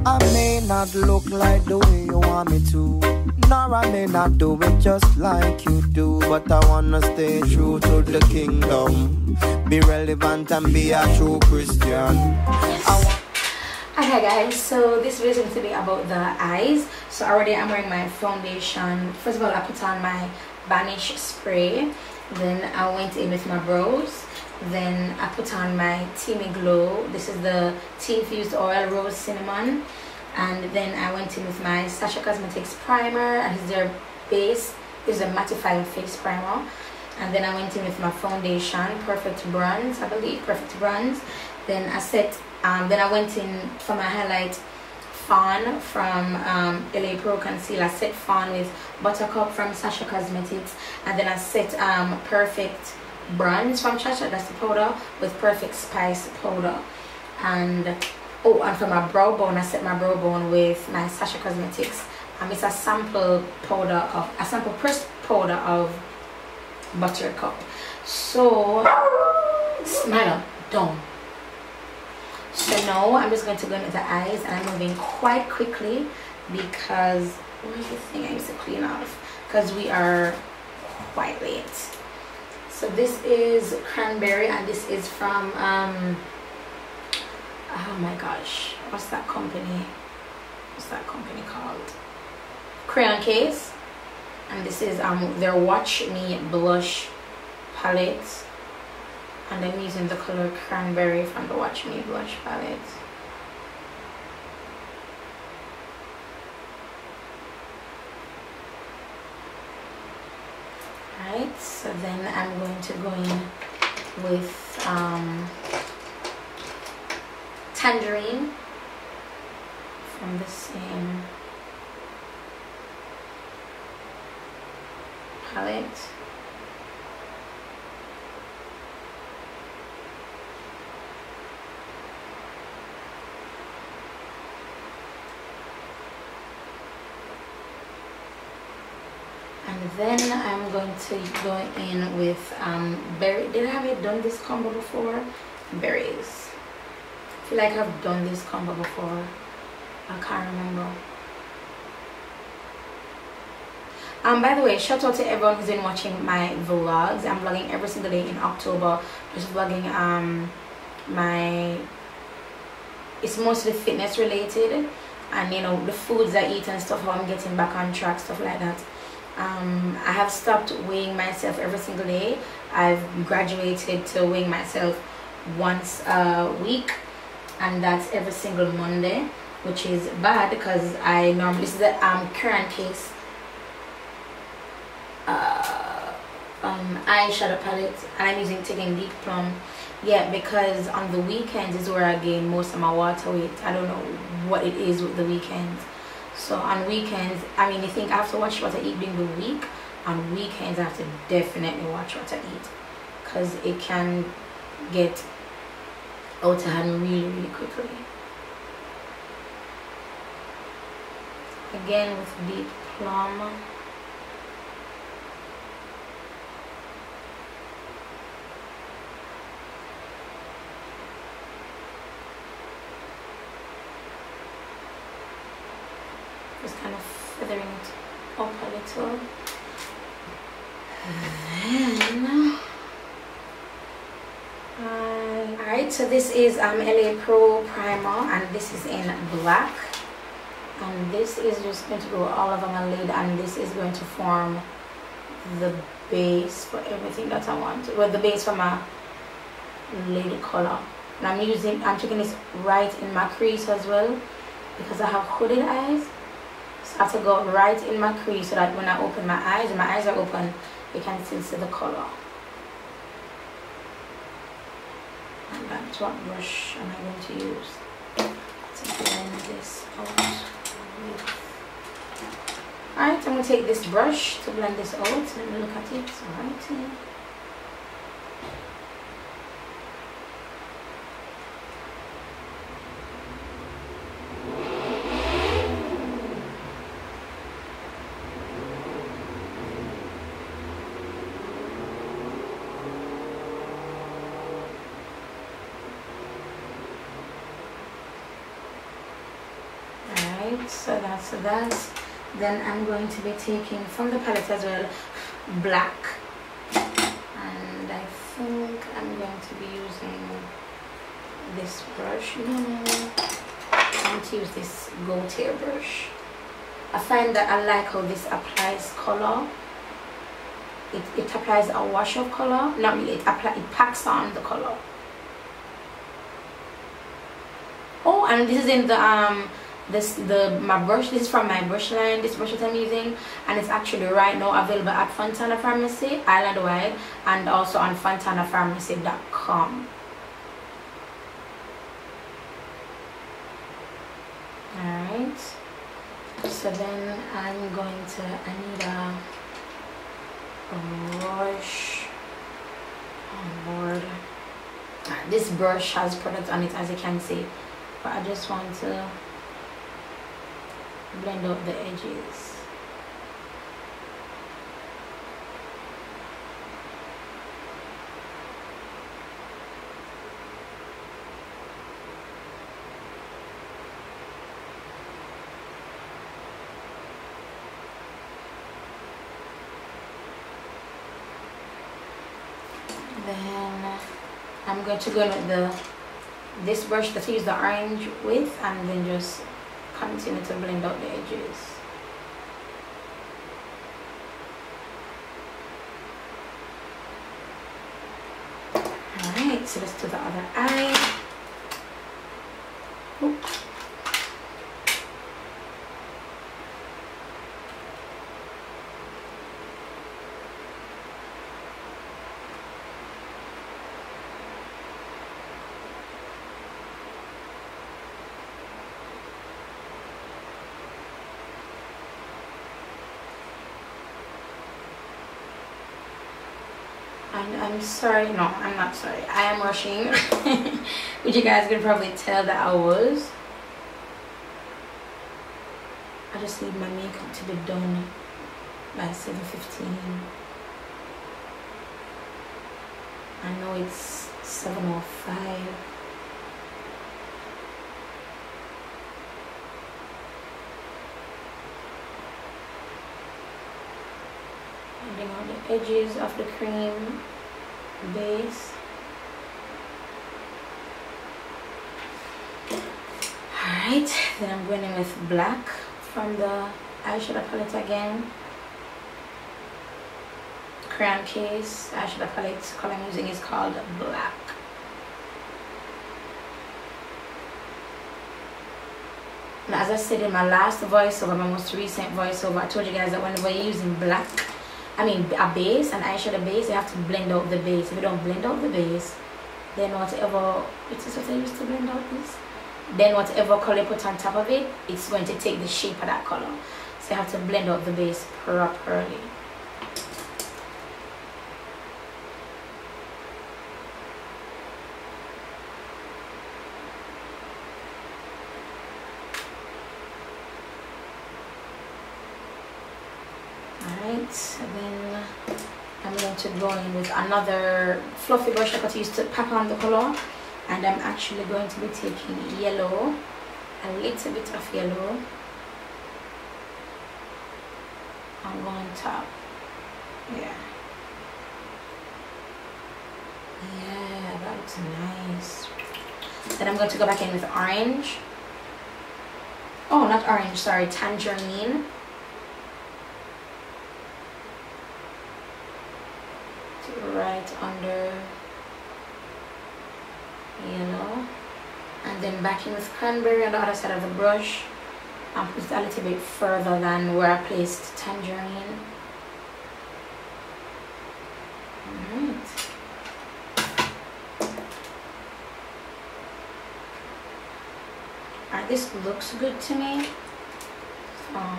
I may not look like the way you want me to, nor I may not do it just like you do, but I wanna stay true to the kingdom, be relevant and be a true Christian. Okay guys, so this video is going to be about the eyes. So already I'm wearing my foundation. First of all, I put on my Vanish spray, then I went in with my brows, then I put on my TEAMIblends. This is the tea infused oil rose cinnamon, and then I went in with my Sasha Cosmetics primer, and this is their base. This is a mattifying face primer, and then I went in with my foundation, Perfect Bronze, I believe, Perfect Bronze. Then I set then I went in for my highlight Fawn from LA Pro Concealer. I set Fawn with Buttercup from Sasha Cosmetics, and then I set Perfect Bronze from Sasha, that's the powder, with Perfect Spice powder. And oh, and for my brow bone, I set my brow bone with my Sasha Cosmetics. It's a sample powder of pressed powder of Buttercup. So smile down. So now I'm just going to go into the eyes, and I'm moving quite quickly because where's the thing I used to clean off, because we are quite late. So this is Cranberry, and this is from oh my gosh, what's that company called? Crayon Case. And this is their Watch Me blush palette, and I'm using the color Cranberry from the Watch Me blush palette. Right, so then I'm going to go in with Tangerine from the same palette. And then I'm going to go in with berry. Did I have done this combo before? Berries. I feel like I've done this combo before. I can't remember. By the way, shout out to everyone who's been watching my vlogs. I'm vlogging every single day in October. Just vlogging it's mostly fitness related, and you know, the foods I eat and stuff, how I'm getting back on track, stuff like that. I have stopped weighing myself every single day. I've graduated to weighing myself once a week, and that's every single Monday, which is bad because I normally, this is the Crayon Case eyeshadow palette, and I'm using Taking Deep Plum. Yeah, because on the weekends is where I gain most of my water weight. I don't know what it is with the weekends. So on weekends, I mean, you think I have to watch what I eat during the week. On weekends, I have to definitely watch what I eat, because it can get out of hand really, really quickly. Again with Deep Plum. Just kind of feathering it up a little. And then alright, so this is LA Pro primer, and this is in black, and this is just going to go all over my lid, and this is going to form the base for everything that I want. Well, the base for my lid color. And I'm taking this right in my crease as well, because I have hooded eyes. So I have to go right in my crease so that when I open my eyes, and my eyes are open, you can still see the color. And that's what brush am I going to use to blend this out. Alright, I'm going to take this brush to blend this out. Let me look at it. Alright. Alright, so that's that. Then I'm going to be taking from the palette as well black, and I think I'm going to be using this brush. I'm going to use this gold hair brush. I find that I like how this applies color. It applies a wash of color. Not really, it packs on the color. Oh, and this is in the my brush. This is from my brush line. This brush that I'm using, and it's actually right now available at Fontana Pharmacy island wide, and also on fontanapharmacy.com. Alright, so then I'm going to, I need a brush. Oh Lord, this brush has product on it, as you can see, but I just want to blend out the edges. Then I'm going to go in with this brush that I use the orange with, and then just continue to blend out the edges. Alright, so let's do the other eye. Oop. And I'm sorry, no, I'm not sorry. I am rushing, which you guys can probably tell that I was. I just need my makeup to be done by 7:15. I know it's 7:05. Adding on the edges of the cream base. Alright, then I'm going in with black from the eyeshadow palette again. Crayon case eyeshadow palette. Color I'm using is called black. Now, as I said in my last voiceover, my most recent voiceover, I told you guys that whenever you're using black, a base, an eyeshadow base, you have to blend out the base. If you don't blend out the base, then whatever, it is what I used to blend out this, then whatever color you put on top of it, it's going to take the shape of that color. So you have to blend out the base properly. Alright, and then I'm going to go in with another fluffy brush that I used to pack on the color, and I'm actually going to be taking yellow, a little bit of yellow, and go on top. Yeah, that looks nice. Then I'm going to go back in with orange. Oh, not orange, sorry, tangerine. Right under yellow, and then back in with cranberry on the other side of the brush, and put it a little bit further than where I placed tangerine. Alright. Alright, this looks good to me. Oh.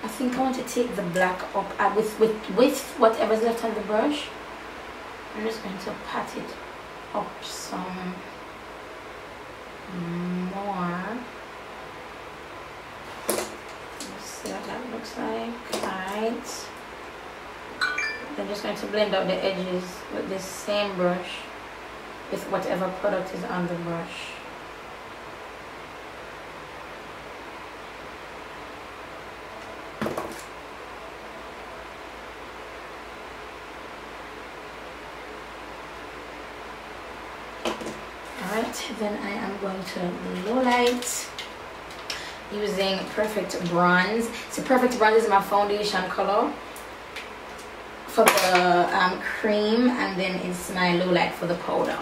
I think I want to take the black up with whatever's left on the brush. I'm just going to pat it up some more. Let's see what that looks like. Alright. I'm just going to blend out the edges with this same brush with whatever product is on the brush. Alright, then I am going to low light using Perfect Bronze. So Perfect Bronze is my foundation color for the cream, and then it's my low light for the powder.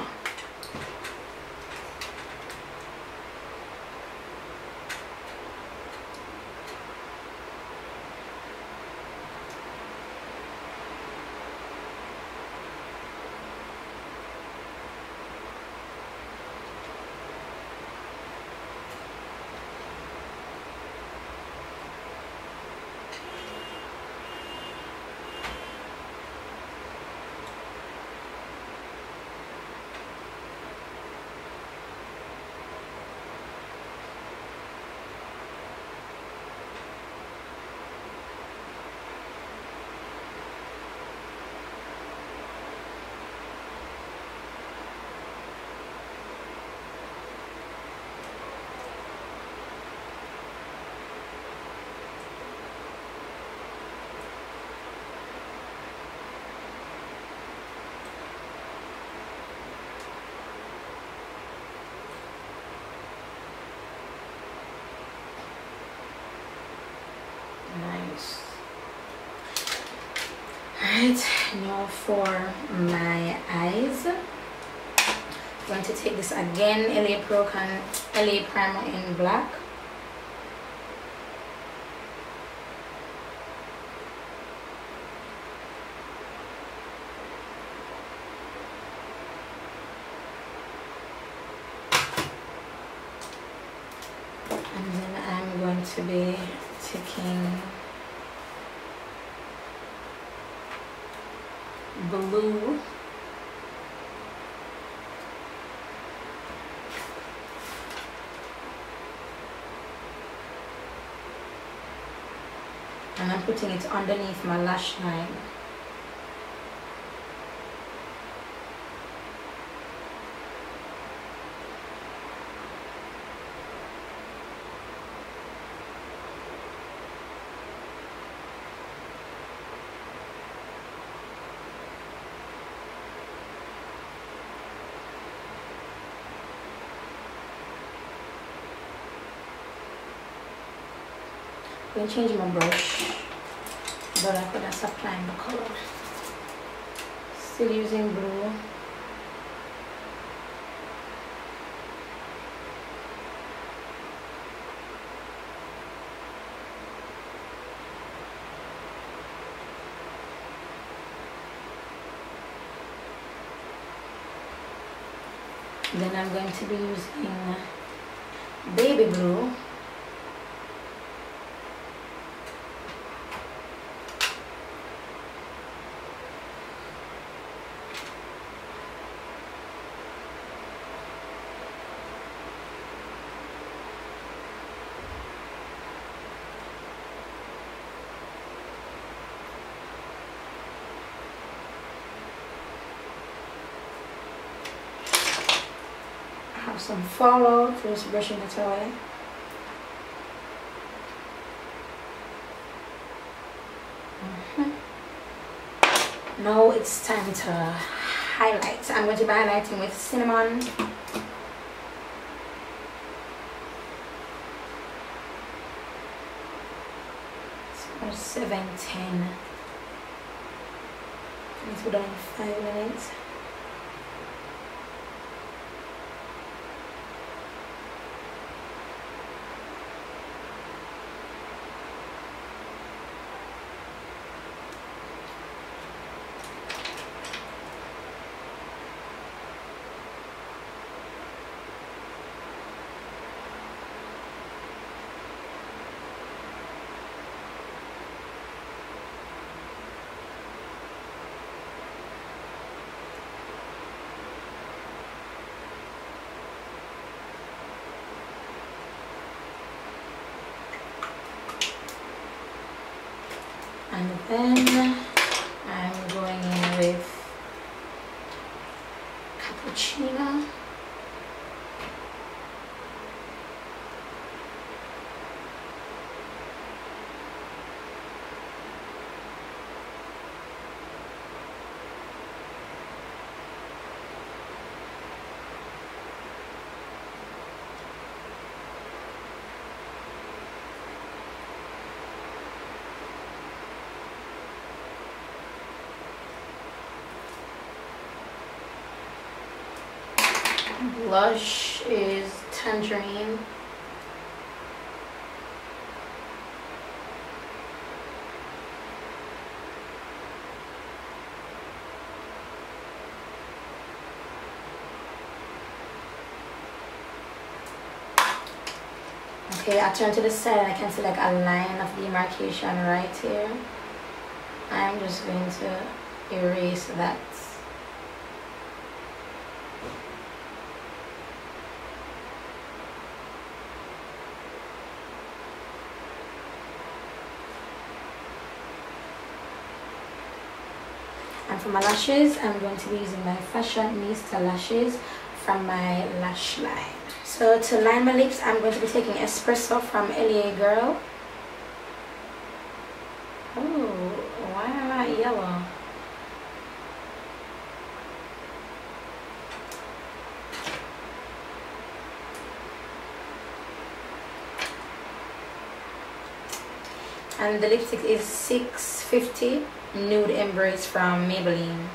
Nice. Alright, now for my eyes. I'm going to take this again, LA Primer in black. And then I'm going to be taking blue, and I'm putting it underneath my lash line. I'm going to change my brush, but I could just apply the color. Still using blue. Then I'm going to be using baby blue. Have some fallout, just brushing it away. Now it's time to highlight. I'm going to be highlighting with cinnamon. It's 7:10. It's done in 5 minutes. And then I'm going in with cappuccino. Blush is tangerine. Okay, I turn to the side and I can see like a line of demarcation right here. I'm just going to erase that. And for my lashes, I'm going to be using my Fashionista lashes from my lash line. So to line my lips, I'm going to be taking Espresso from LA Girl. Oh, why am I yellow? And the lipstick is 650 Nude Embrace from Maybelline.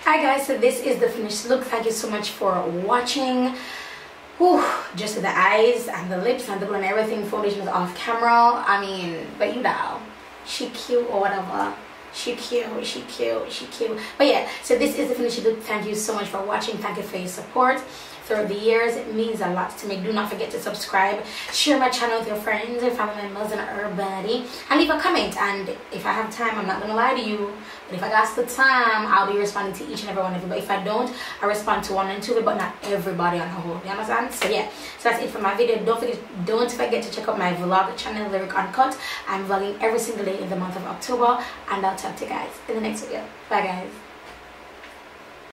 Hi guys, so this is the finished look. Thank you so much for watching. Whew, just the eyes and the lips and the glue and everything. Foundation is off camera. I mean, but you know, she cute or whatever. She cute. But yeah, so this is the finished look. Thank you so much for watching. Thank you for your support throughout the years. It means a lot to me. Do not forget to subscribe, share my channel with your friends, your family members, and everybody, and leave a comment. And if I have time, I'm not gonna lie to you, but if I got the time, I'll be responding to each and every one of you. But if I don't, I respond to 1 and 2, but not everybody on the whole. You understand? So yeah, so that's it for my video. Don't forget to check out my vlog channel, Lyric Uncut. I'm vlogging every single day in the month of October, and I'll talk to you guys in the next video. Bye guys.